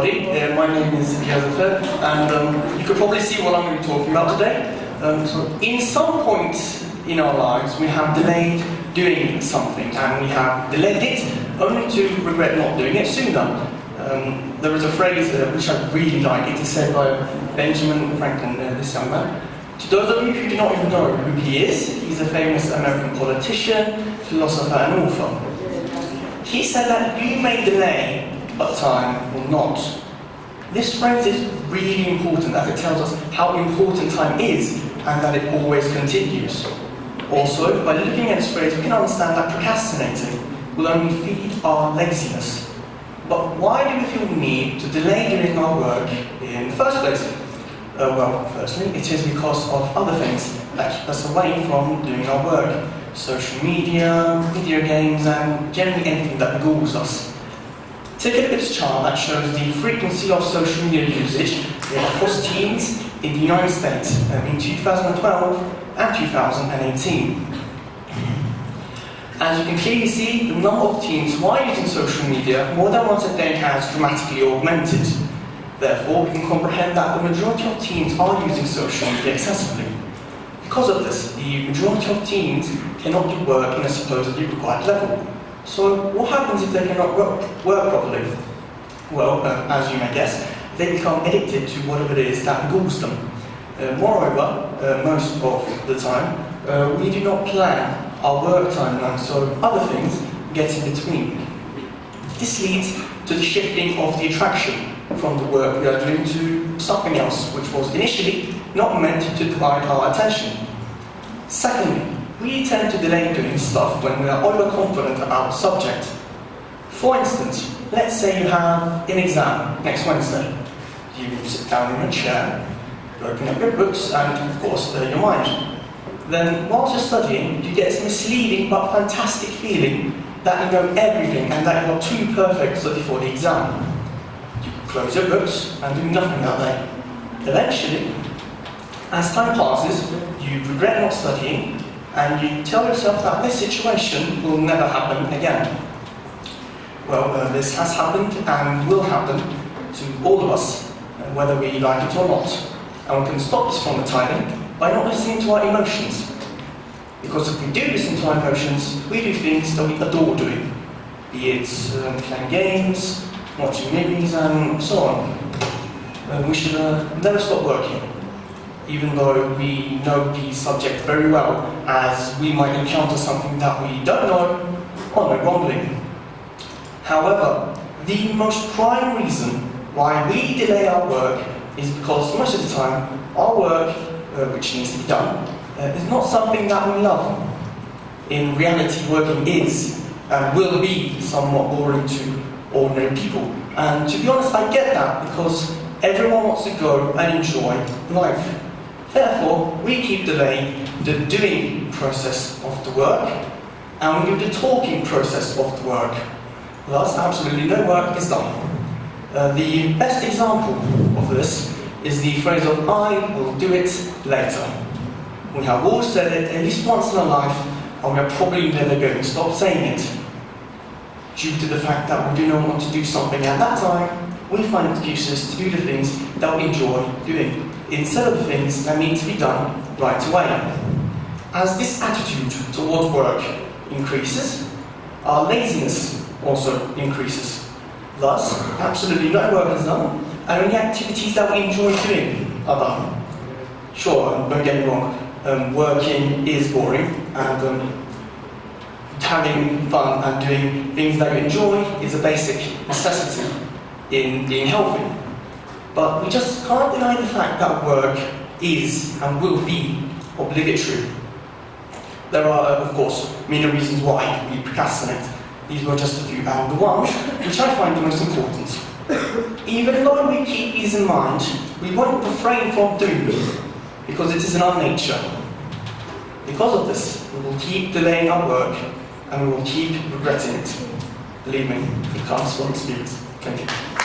everybody. My name is Yağız Efe, and you could probably see what I'm going to be talking about today. So in some point in our lives, we have delayed doing something, and we have delayed it only to regret not doing it sooner. There is a phrase which I really like. It is said by Benjamin Franklin, this young man. To those of you who do not even know who he is, he's a famous American politician, philosopher, and author. He said that you may delay, but time will not. This phrase is really important as it tells us how important time is and that it always continues. Also, by looking at this phrase, we can understand that procrastinating will only feed our laziness. But why do we feel the need to delay doing our work in the first place? Well, firstly, it is because of other things that keep us away from doing our work. Social media, video games, and generally anything that beguiles us. Take a look at this chart that shows the frequency of social media usage across teens in the United States in 2012 and 2018. As you can clearly see, the number of teens who are using social media more than once a day has dramatically augmented. Therefore, we can comprehend that the majority of teens are using social media excessively. Because of this, the majority of teens cannot do work in a supposedly required level. So, what happens if they cannot work properly? Well, as you may guess, they become addicted to whatever it is that beguiles them. Moreover, most of the time, we do not plan our work timeline, so other things get in between. This leads to the shifting of the attraction from the work we are doing to something else, which was initially not meant to divide our attention. Secondly, we tend to delay doing stuff when we are overconfident about a subject. For instance, let's say you have an exam next Wednesday. You sit down in your chair, you open up your books, and of course, your mind. Then, whilst you're studying, you get this misleading but fantastic feeling that you know everything and that you are too perfect to study for the exam. You close your books and do nothing that day. Eventually, as time passes, you regret not studying and you tell yourself that this situation will never happen again. Well, this has happened and will happen to all of us, whether we like it or not. And we can stop this from the timing by not listening to our emotions. Because if we do listen to our emotions, we do things that we adore doing. Be it playing games, watching movies, and so on. We should never stop working, even though we know the subject very well, as we might encounter something that we don't know or know wrongly. However, the most prime reason why we delay our work is because most of the time, our work, which needs to be done, is not something that we love. In reality, working is and will be somewhat boring to ordinary people. And to be honest, I get that, because everyone wants to go and enjoy life. Therefore, we keep delaying the doing process of the work, and we do the talking process of the work. Thus, absolutely no work is done. The best example of this is the phrase of "I will do it later." We have all said it at least once in our life, and we are probably never going to stop saying it. Due to the fact that we do not want to do something at that time, we find excuses to do the things that we enjoy doing, instead of the things that need to be done right away. As this attitude towards work increases, our laziness also increases. Thus, absolutely no work is done, and only activities that we enjoy doing are done. Sure, don't get me wrong, working is boring, and having fun and doing things that you enjoy is a basic necessity in being healthy. But we just can't deny the fact that work is and will be obligatory. There are, of course, many reasons why we procrastinate. These were just a few, and the ones which I find the most important. Even though we keep these in mind, we won't refrain from doing them, because it is in our nature. Because of this, we will keep delaying our work, and we will keep regretting it. Believe me, it comes from experience. Thank you.